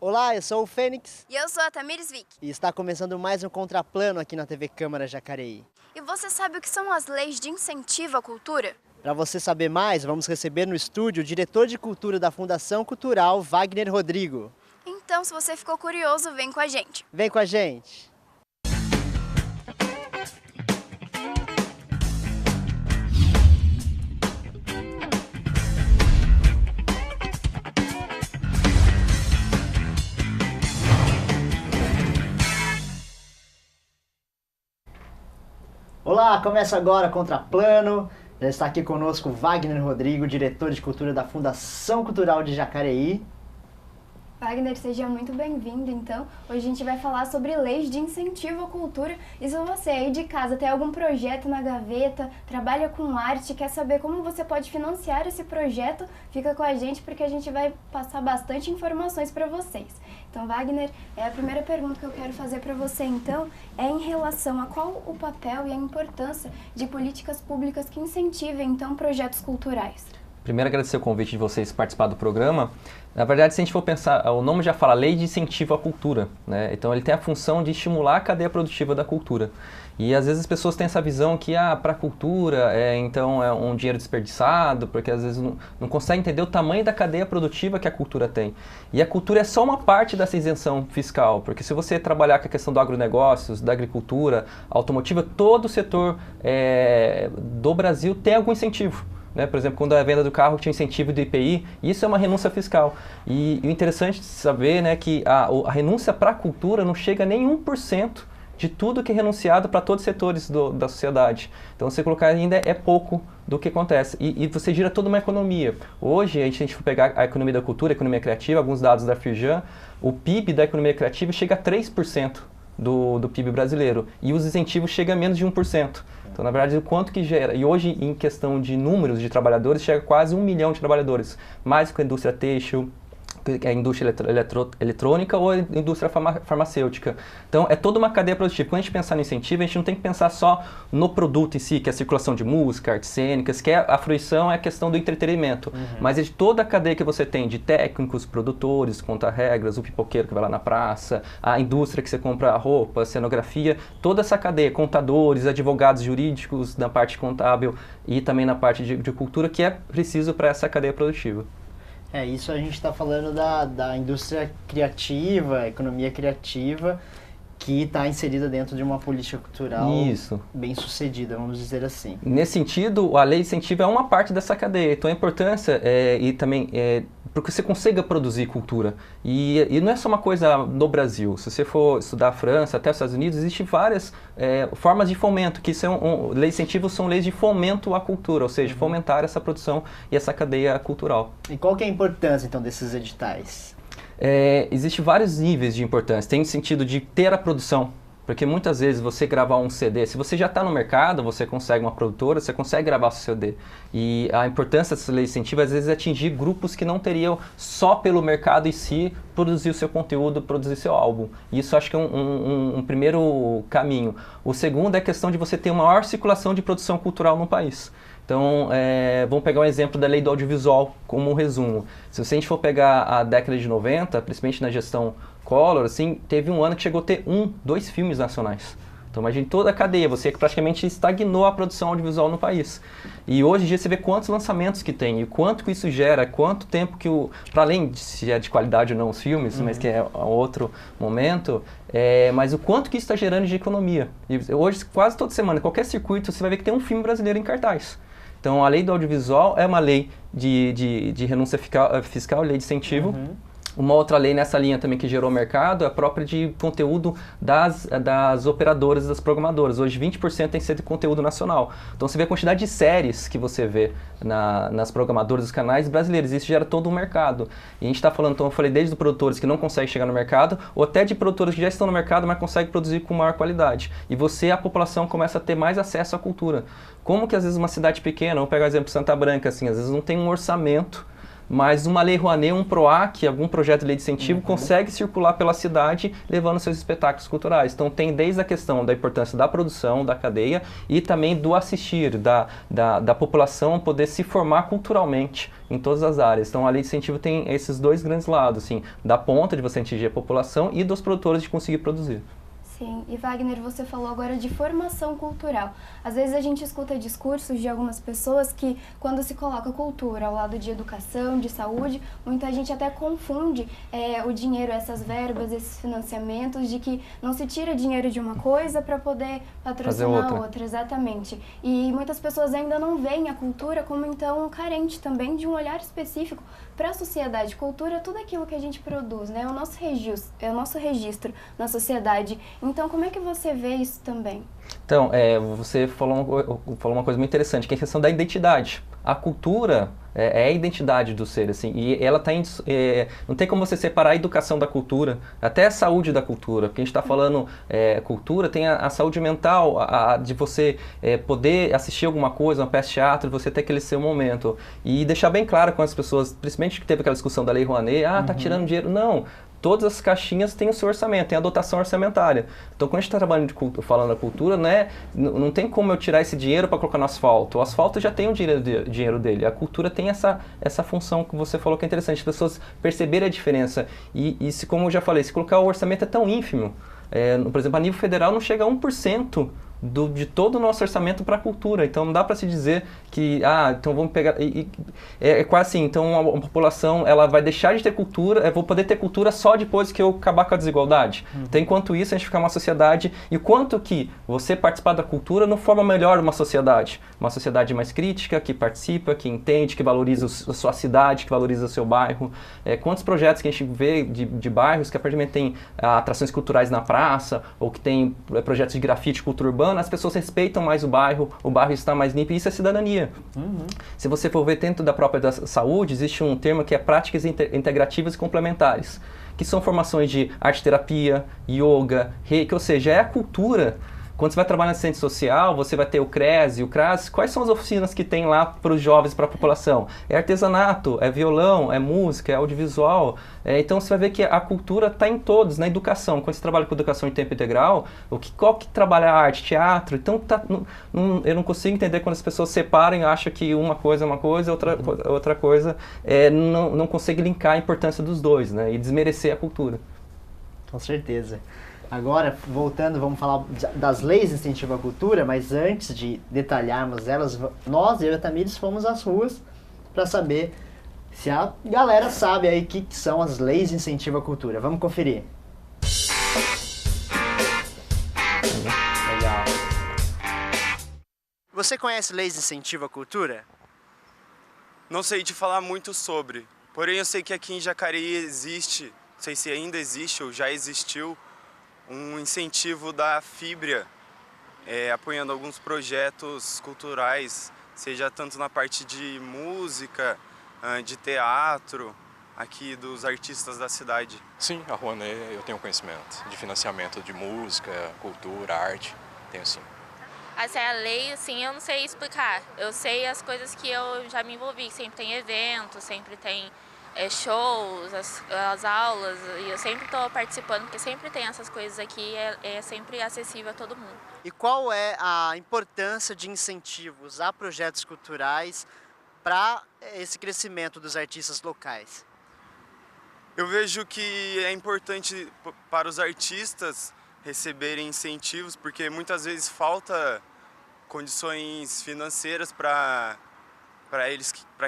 Olá, eu sou o Fênix E eu sou a Tamires Vick. e está começando mais um Contraplano aqui na TV Câmara Jacareí. E você sabe o que são as leis de incentivo à cultura? Para você saber mais, vamos receber no estúdio o diretor de cultura da Fundação Cultural, Wagner Rodrigo. Então, se você ficou curioso, vem com a gente. Vem com a gente! Olá, começa agora Contraplano. Já está aqui conosco Wagner Rodrigo, diretor de cultura da Fundação Cultural de Jacareí. Wagner, seja muito bem-vindo. Então, hoje a gente vai falar sobre leis de incentivo à cultura. E se você aí de casa tem algum projeto na gaveta, trabalha com arte, quer saber como você pode financiar esse projeto, fica com a gente porque a gente vai passar bastante informações para vocês. Então, Wagner, a primeira pergunta que eu quero fazer para você, então, é em relação a qual o papel e a importância de políticas públicas que incentivem, então, projetos culturais. Primeiro, agradecer o convite de vocês participar do programa. Na verdade, se a gente for pensar, o nome já fala Lei de Incentivo à Cultura, né? Então, ele tem a função de estimular a cadeia produtiva da cultura. E, às vezes, as pessoas têm essa visão que, para a cultura, então, é um dinheiro desperdiçado, porque, às vezes, não consegue entender o tamanho da cadeia produtiva que a cultura tem. E a cultura é só uma parte dessa isenção fiscal, porque se você trabalhar com a questão do agronegócios, da agricultura, automotiva, todo o setor do Brasil tem algum incentivo. Por exemplo, quando a venda do carro tinha incentivo do IPI, isso é uma renúncia fiscal. E o interessante de saber que a renúncia para a cultura não chega nem 1% de tudo que é renunciado para todos os setores da sociedade. Então, você colocar ainda é pouco do que acontece. E você gira toda uma economia. Hoje, a gente for pegar a economia da cultura, a economia criativa, alguns dados da Firjan, o PIB da economia criativa chega a 3% do PIB brasileiro. E os incentivos chegam a menos de 1%. Então, na verdade, o quanto que gera. E hoje, em questão de números de trabalhadores, chega a quase 1 milhão de trabalhadores. Mais que a indústria têxtil, a indústria eletrônica ou a indústria farmacêutica. Então, é toda uma cadeia produtiva. Quando a gente pensar no incentivo, a gente não tem que pensar só no produto em si, que é a circulação de música, artes cênicas, que a fruição é a questão do entretenimento. Mas é de toda a cadeia que você tem, de técnicos, produtores, contra-regras, o pipoqueiro que vai lá na praça, a indústria que você compra a roupa, a cenografia, toda essa cadeia, contadores, advogados jurídicos na parte contábil e também na parte de cultura, que é preciso para essa cadeia produtiva. Isso a gente está falando da indústria criativa, economia criativa, que está inserida dentro de uma política cultural bem sucedida, vamos dizer assim. Nesse sentido, a lei de incentivo é uma parte dessa cadeia. Então, a importância e também porque você consiga produzir cultura. E não é só uma coisa no Brasil. Se você for estudar a França, até os Estados Unidos, existem várias formas de fomento, que são leis de incentivo são leis de fomento à cultura, ou seja, fomentar essa produção e essa cadeia cultural. E qual que é a importância, então, desses editais? Existem vários níveis de importância. Tem o sentido de ter a produção, porque muitas vezes você gravar um CD, se você já está no mercado, você consegue uma produtora, você consegue gravar seu CD. E a importância dessa lei de incentivo, às vezes, é atingir grupos que não teriam só pelo mercado em si produzir o seu conteúdo, produzir seu álbum. Isso acho que é um primeiro caminho. O segundo é a questão de você ter uma maior circulação de produção cultural no país. Então, vamos pegar um exemplo da lei do audiovisual como um resumo. Se a gente for pegar a década de 90, principalmente na gestão Collor, teve um ano que chegou a ter 2 filmes nacionais. Então, imagine toda a cadeia, você praticamente estagnou a produção audiovisual no país. E hoje em dia você vê quantos lançamentos que tem, e quanto que isso gera, quanto tempo que para além de se é de qualidade ou não os filmes, mas que é outro momento, mas o quanto que isso está gerando de economia. E hoje, quase toda semana, qualquer circuito, você vai ver que tem um filme brasileiro em cartaz. Então, a lei do audiovisual é uma lei de renúncia fiscal, lei de incentivo. Uma outra lei nessa linha também que gerou mercado é a própria de conteúdo das operadoras, das programadoras. Hoje 20% tem que ser de conteúdo nacional. Então você vê a quantidade de séries que você vê nas programadoras dos canais brasileiros. Isso gera todo um mercado. E a gente está falando, então eu falei desde os produtores que não conseguem chegar no mercado, ou até de produtores que já estão no mercado, mas conseguem produzir com maior qualidade. E a população começa a ter mais acesso à cultura. Como que às vezes uma cidade pequena, vamos pegar o exemplo de Santa Branca, às vezes não tem um orçamento mas uma Lei Rouanet, um PROAC, algum projeto de lei de incentivo, consegue circular pela cidade levando seus espetáculos culturais. Então tem desde a questão da importância da produção, da cadeia, e também do assistir, da população poder se formar culturalmente em todas as áreas. Então a lei de incentivo tem esses dois grandes lados, assim, da ponta de você atingir a população e dos produtores de conseguir produzir. Sim, e Wagner, você falou agora de formação cultural. Às vezes a gente escuta discursos de algumas pessoas que, quando se coloca cultura ao lado de educação, de saúde, muita gente até confunde o dinheiro, essas verbas, esses financiamentos, de que não se tira dinheiro de uma coisa para poder patrocinar outra. Exatamente. E muitas pessoas ainda não veem a cultura como, então, carente também de um olhar específico para a sociedade. Cultura é tudo aquilo que a gente produz, né? É o nosso registro na sociedade. Então, como é que você vê isso também? Então, você falou uma coisa muito interessante, que é a questão da identidade. A cultura é a identidade do ser, assim, e ela está não tem como você separar a educação da cultura, até a saúde da cultura, porque a gente está falando cultura, tem a saúde mental, de você poder assistir alguma coisa, uma peça de teatro, você ter aquele seu momento, e deixar bem claro com as pessoas, principalmente que teve aquela discussão da Lei Rouanet, tá tirando dinheiro, não. Todas as caixinhas têm o seu orçamento, tem a dotação orçamentária. Então, quando a gente está falando da cultura, não tem como eu tirar esse dinheiro para colocar no asfalto. O asfalto já tem o dinheiro dele. A cultura tem essa função que você falou que é interessante, as pessoas perceberem a diferença. E como eu já falei, se colocar o orçamento é tão ínfimo, por exemplo, a nível federal não chega a 1% de todo o nosso orçamento para a cultura. Então não dá para se dizer que, então vamos pegar... É quase assim, então a população ela vai deixar de ter cultura, vou poder ter cultura só depois que eu acabar com a desigualdade. Então enquanto isso a gente fica uma sociedade, e o quanto que você participar da cultura não forma melhor uma sociedade mais crítica, que participa, que entende, que valoriza a sua cidade, que valoriza o seu bairro. Quantos projetos que a gente vê de bairros que aparentemente tem atrações culturais na praça, ou que tem projetos de grafite, cultura urbana, as pessoas respeitam mais o bairro está mais limpo, e isso é cidadania. Se você for ver dentro da própria saúde, existe um termo que é práticas integrativas e complementares, que são formações de arte-terapia, yoga, reiki, ou seja, é a cultura. Quando você vai trabalhar na assistência social, você vai ter o CRES e o CRAS. Quais são as oficinas que tem lá para os jovens, para a população? É artesanato, é violão, é música, é audiovisual. Então você vai ver que a cultura está em todos, na educação. Quando você trabalha com educação em tempo integral, qual que trabalha a arte? Teatro. Então eu não consigo entender quando as pessoas separam e acham que uma coisa é uma coisa, outra coisa não consegue linkar a importância dos dois, né? E desmerecer a cultura. Com certeza. Agora, voltando, vamos falar das leis de incentivo à cultura, mas antes de detalharmos elas, nós, eu e a Tamires, fomos às ruas para saber se a galera sabe aí o que são as leis de incentivo à cultura. Vamos conferir. Legal. Você conhece leis de incentivo à cultura? Não sei te falar muito sobre, porém eu sei que aqui em Jacareí existe, não sei se ainda existe ou já existiu, um incentivo da Fibria, apoiando alguns projetos culturais, seja tanto na parte de música, de teatro, aqui dos artistas da cidade. Sim, a Rouanet eu tenho conhecimento de financiamento de música, cultura, arte, tenho sim. Essa é a lei, assim, eu não sei explicar. Eu sei as coisas que eu já me envolvi, sempre tem eventos, sempre tem shows, as aulas, e eu sempre estou participando, porque sempre tem essas coisas aqui, é sempre acessível a todo mundo. E qual é a importância de incentivos a projetos culturais para esse crescimento dos artistas locais? Eu vejo que é importante para os artistas receberem incentivos, porque muitas vezes falta condições financeiras para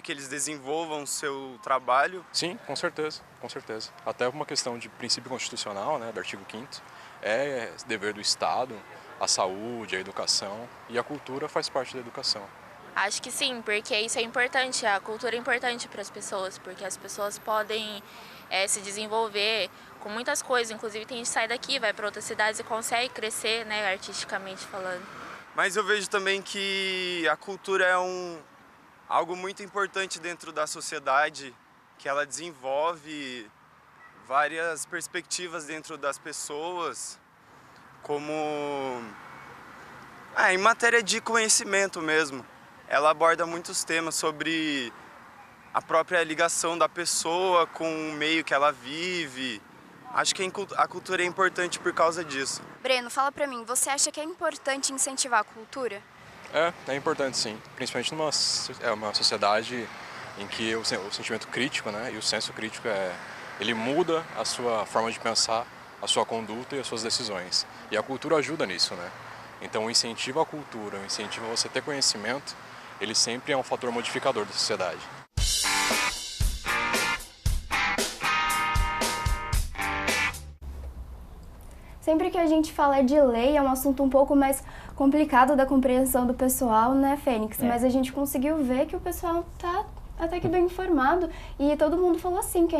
que eles desenvolvam o seu trabalho? Sim, com certeza, com certeza. Até uma questão de princípio constitucional, né, do artigo 5º, é dever do Estado, a saúde, a educação, e a cultura faz parte da educação. Acho que sim, porque isso é importante, a cultura é importante para as pessoas, porque as pessoas podem se desenvolver com muitas coisas, inclusive tem gente que sai daqui, vai para outras cidades e consegue crescer, né, artisticamente falando. Mas eu vejo também que a cultura é algo muito importante dentro da sociedade, que ela desenvolve várias perspectivas dentro das pessoas, como em matéria de conhecimento mesmo. Ela aborda muitos temas sobre a própria ligação da pessoa com o meio que ela vive. Acho que a cultura é importante por causa disso. Breno, fala pra mim, você acha que é importante incentivar a cultura? É importante sim, principalmente numa uma sociedade em que o sentimento crítico, né, e o senso crítico ele muda a sua forma de pensar, a sua conduta e as suas decisões. E a cultura ajuda nisso, né? Então o incentivo à cultura, o incentivo a você ter conhecimento, ele sempre é um fator modificador da sociedade. Sempre que a gente fala de lei, é um assunto um pouco mais complicado da compreensão do pessoal, né, Fênix? Mas a gente conseguiu ver que o pessoal tá até que bem informado e todo mundo falou assim, que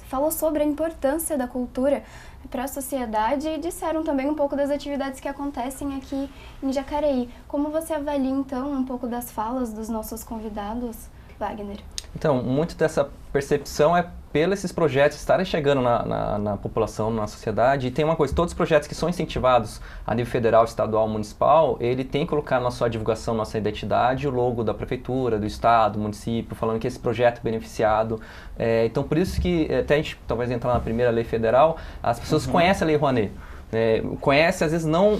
falou sobre a importância da cultura para a sociedade e disseram também um pouco das atividades que acontecem aqui em Jacareí. Como você avalia, então, um pouco das falas dos nossos convidados, Wagner? Então, muito dessa percepção é pelos esses projetos estarem chegando na população, na sociedade. E tem uma coisa, todos os projetos que são incentivados a nível federal, estadual, municipal, ele tem que colocar na sua divulgação, nossa identidade, o logo da prefeitura, do estado, do município, falando que esse projeto é beneficiado. Então, por isso que, até a gente talvez entrar na primeira lei federal, as pessoas conhecem a Lei Rouanet. Conhecem, às vezes, não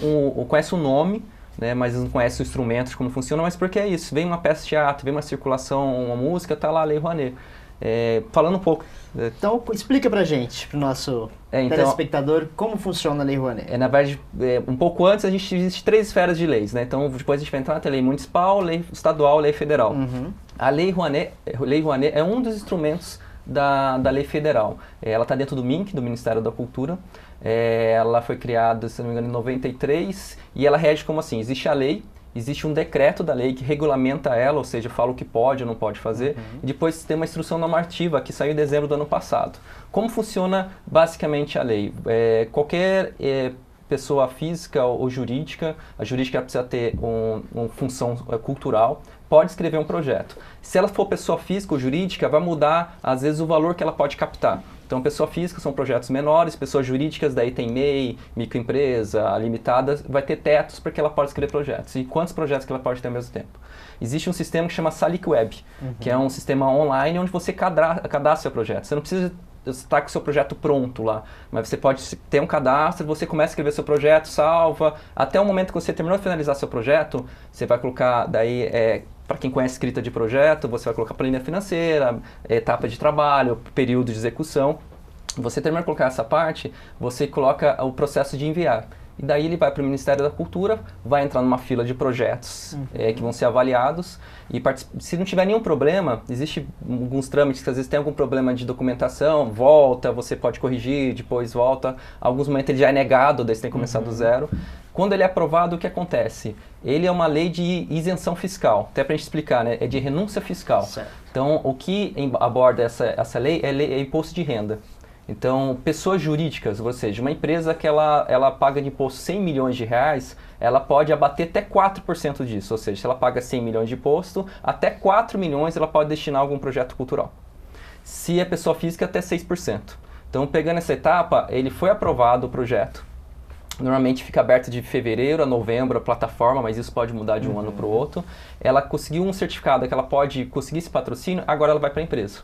conhece o nome, né, mas não conhece o instrumento, de como funciona, mas porque é isso. Vem uma peça de teatro, vem uma circulação, uma música, tá lá a Lei Rouanet. Falando um pouco... Então, explica pra gente, pro nosso telespectador, como funciona a Lei Rouanet. Na verdade, um pouco antes, existe 3 esferas de leis, né? Então, depois a gente vai entrar na lei municipal, lei estadual, lei federal. A Lei Rouanet é um dos instrumentos da lei federal. Ela está dentro do MINC, do Ministério da Cultura. Ela foi criada, se não me engano, em 93, e ela rege como assim, existe a lei, existe um decreto da lei que regulamenta ela, ou seja, fala o que pode ou não pode fazer, e depois tem uma instrução normativa que saiu em dezembro do ano passado. Como funciona basicamente a lei? Qualquer pessoa física ou jurídica, a jurídica precisa ter uma função cultural, pode escrever um projeto. Se ela for pessoa física ou jurídica, vai mudar, às vezes, o valor que ela pode captar. Então, pessoa física são projetos menores, pessoas jurídicas, daí tem MEI, microempresa, limitada, vai ter tetos para que ela pode escrever projetos. E quantos projetos que ela pode ter ao mesmo tempo? Existe um sistema que chama Salic Web, que é um sistema online onde você cadastra seu projeto. Você não precisa estar com o seu projeto pronto lá, mas você pode ter um cadastro, você começa a escrever seu projeto, salva, até o momento que você terminou de finalizar seu projeto, você vai colocar, daí, para quem conhece escrita de projeto, você vai colocar planilha financeira, etapa de trabalho, período de execução. Você termina de colocar essa parte, você coloca o processo de enviar. E daí ele vai para o Ministério da Cultura, vai entrar numa fila de projetos que vão ser avaliados. E se não tiver nenhum problema, existe alguns trâmites que às vezes tem algum problema de documentação, volta, você pode corrigir, depois volta. Alguns momentos ele já é negado, daí você tem que começar do zero. Quando ele é aprovado, o que acontece? Ele é uma lei de isenção fiscal, até para a gente explicar, né? É de renúncia fiscal. Certo. Então, o que aborda essa lei é imposto de renda. Então, pessoas jurídicas, ou seja, uma empresa que ela paga de imposto 100 milhões de reais, ela pode abater até 4% disso. Ou seja, se ela paga 100 milhões de imposto, até 4 milhões ela pode destinar a algum projeto cultural. Se é pessoa física, até 6%. Então, pegando essa etapa, ele foi aprovado o projeto. Normalmente fica aberto de fevereiro a novembro a plataforma, mas isso pode mudar de um ano para o outro. Ela conseguiu um certificado que ela pode conseguir esse patrocínio, agora ela vai para a empresa.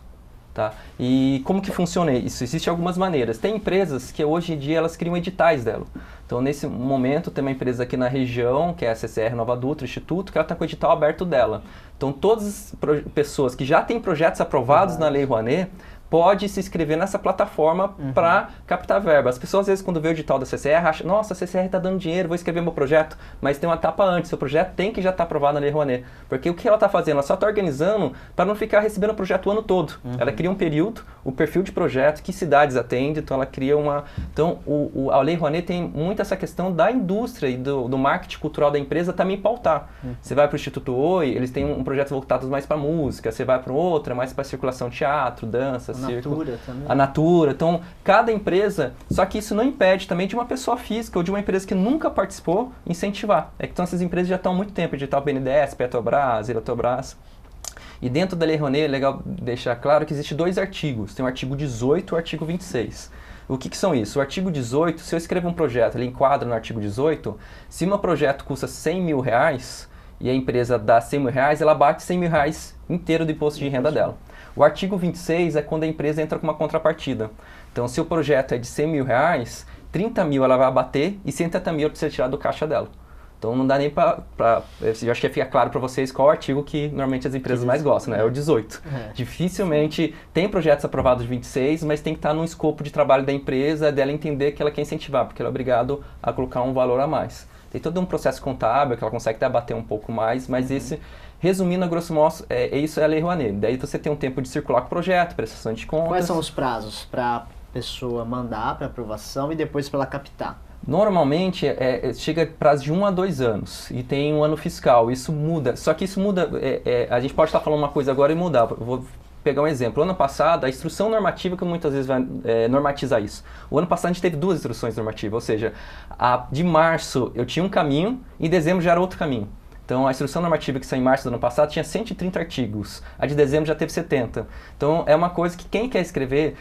Tá? E como que funciona isso? Existem algumas maneiras. Tem empresas que hoje em dia elas criam editais dela. Então, nesse momento, tem uma empresa aqui na região, que é a CCR Nova Dutra, Instituto, que ela está com o edital aberto dela. Então, todas as pessoas que já têm projetos aprovados na Lei Rouanet, pode se inscrever nessa plataforma para captar verba. As pessoas, às vezes, quando vê o edital da CCR, acham, nossa, a CCR está dando dinheiro, vou escrever meu projeto. Mas tem uma etapa antes, seu projeto tem que já estar aprovado na Lei Rouanet. Porque o que ela está fazendo? Ela só está organizando para não ficar recebendo o projeto o ano todo. Ela cria um período, o perfil de projeto, que cidades atende, então ela cria uma... Então, a Lei Rouanet tem muito essa questão da indústria e do marketing cultural da empresa também pautar. Você vai para o Instituto Oi, eles têm um projeto voltado mais para música, você vai para outra, mais para circulação, teatro, dança, Natura também. A Natura. Então, cada empresa... Só que isso não impede também de uma pessoa física ou de uma empresa que nunca participou incentivar. Então, essas empresas já estão há muito tempo, edital BNDES, Petrobras, Eletrobras. E dentro da Lei Rouanet, é legal deixar claro que existem 2 artigos. Tem o artigo 18 e o artigo 26. O que são isso? O artigo 18, se eu escrever um projeto, ele enquadra no artigo 18, se meu projeto custa 100 mil reais e a empresa dá 100 mil reais, ela bate 100 mil reais inteiro do imposto de renda dela. O artigo 26 é quando a empresa entra com uma contrapartida. Então, se o projeto é de 100 mil reais, 30 mil ela vai abater e 130 mil precisa tirar do caixa dela. Então não dá nem eu acho que fica claro para vocês qual artigo que normalmente as empresas mais gostam, né? É o 18. Dificilmente tem projetos aprovados de 26, mas tem que estar no escopo de trabalho da empresa, dela entender que ela quer incentivar, porque ela é obrigado a colocar um valor a mais. Tem todo um processo contábil que ela consegue abater um pouco mais, mas esse, resumindo a grosso modo, isso é a Lei Rouanet. Daí você tem um tempo de circular com o projeto, prestação de contas. Quais são os prazos para a pessoa mandar para aprovação e depois para ela captar? Normalmente chega prazo de 1 a 2 anos e tem um ano fiscal, isso muda, só que isso muda, a gente pode estar falando uma coisa agora e mudar. Vou pegar um exemplo, ano passado a instrução normativa que muitas vezes vai normatizar isso. O ano passado a gente teve 2 instruções normativas, ou seja, de março eu tinha um caminho e em dezembro já era outro caminho. Então, a instrução normativa que saiu em março do ano passado tinha 130 artigos. A de dezembro já teve 70. Então, é uma coisa que quem quer escrever,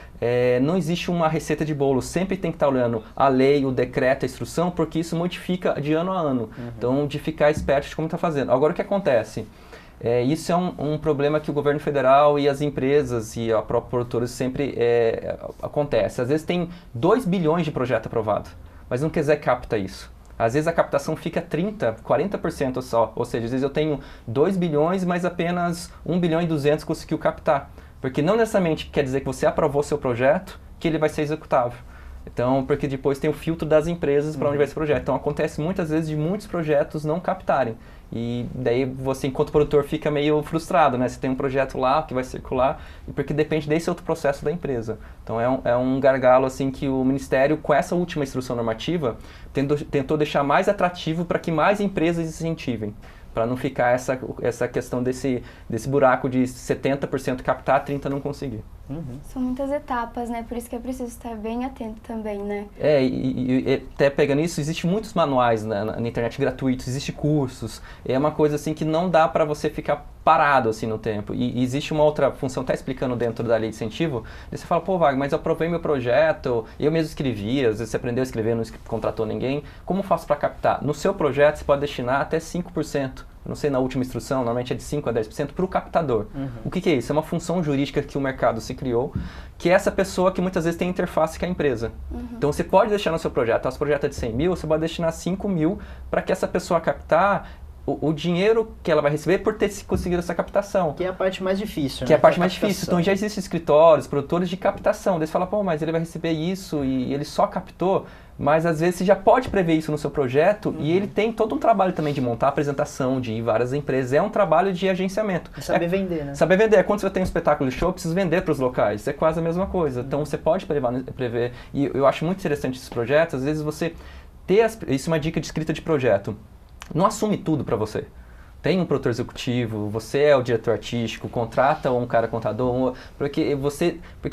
não existe uma receita de bolo. Sempre tem que estar olhando a lei, o decreto, a instrução, porque isso modifica de ano a ano. Então, de ficar esperto de como está fazendo. Agora, o que acontece? Isso é um problema que o governo federal e as empresas e a própria produtora sempre acontece. Às vezes tem 2 bilhões de projeto aprovado, mas não quer dizer que capta isso. Às vezes a captação fica 30%, 40% só. Ou seja, às vezes eu tenho 2 bilhões, mas apenas 1 bilhão e 200 conseguiu captar. Porque não necessariamente quer dizer que você aprovou seu projeto, que ele vai ser executável. Então, porque depois tem o filtro das empresas para onde vai esse projeto. Então, acontece muitas vezes de muitos projetos não captarem. E daí você, enquanto produtor, fica meio frustrado, né? Você tem um projeto lá que vai circular, porque depende desse outro processo da empresa. Então, é um gargalo assim que o Ministério, com essa última instrução normativa, tentou deixar mais atrativo para que mais empresas incentivem. Para não ficar essa questão desse buraco de 70% captar, 30% não conseguir. São muitas etapas, né? Por isso que é preciso estar bem atento também, né? E até pegando isso, existem muitos manuais na internet gratuitos, existem cursos. É uma coisa assim que não dá para você ficar parado assim no tempo. E existe uma outra função, até explicando dentro da lei de incentivo, você fala, pô, Wagner, mas eu aprovei meu projeto, eu mesmo escrevi, às vezes você aprendeu a escrever, não contratou ninguém, como faço para captar? No seu projeto você pode destinar até 5%. Não sei, na última instrução, normalmente é de 5% a 10% para o captador. O que é isso? É uma função jurídica que o mercado se criou, que é essa pessoa que muitas vezes tem interface com a empresa. Então você pode deixar no seu projeto, se o projeto é de 100 mil, você pode destinar 5 mil para que essa pessoa captar o dinheiro que ela vai receber por ter conseguido essa captação. Que é a parte mais difícil, Que é a parte mais difícil. Então já existem escritórios, produtores de captação. Daí você fala, pô, mas ele vai receber isso e ele só captou. Mas às vezes você já pode prever isso no seu projeto e ele tem todo um trabalho também de montar a apresentação, de ir em várias empresas. É um trabalho de agenciamento. E saber vender, né? Saber vender. Quando você tem um espetáculo de show, precisa vender para os locais. É quase a mesma coisa. Então você pode prever. E eu acho muito interessante esses projetos. Às vezes você isso é uma dica de escrita de projeto. Não assume tudo para você. Tem um produtor executivo, você é o diretor artístico, contrata um cara contador, porque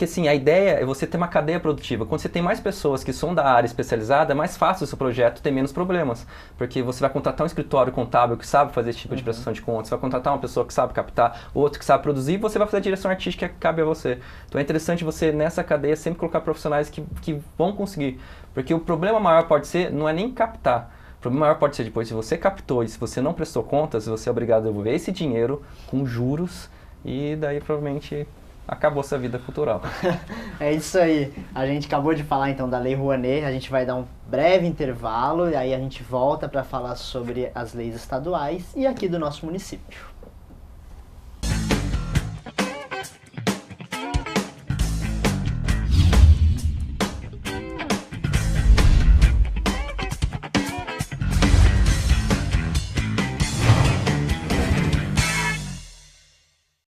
assim, a ideia é você ter uma cadeia produtiva. Quando você tem mais pessoas que são da área especializada, é mais fácil o seu projeto ter menos problemas, porque você vai contratar um escritório contábil que sabe fazer esse tipo de prestação de contas, você vai contratar uma pessoa que sabe captar, outro que sabe produzir, e você vai fazer a direção artística que cabe a você. Então é interessante você, nessa cadeia, sempre colocar profissionais que vão conseguir, porque o problema maior pode ser, não é nem captar, o problema maior pode ser depois, se você captou e se você não prestou contas, você é obrigado a devolver esse dinheiro com juros e daí provavelmente acabou sua vida cultural. É isso aí. A gente acabou de falar então da Lei Rouanet, a gente vai dar um breve intervalo e aí a gente volta para falar sobre as leis estaduais e aqui do nosso município.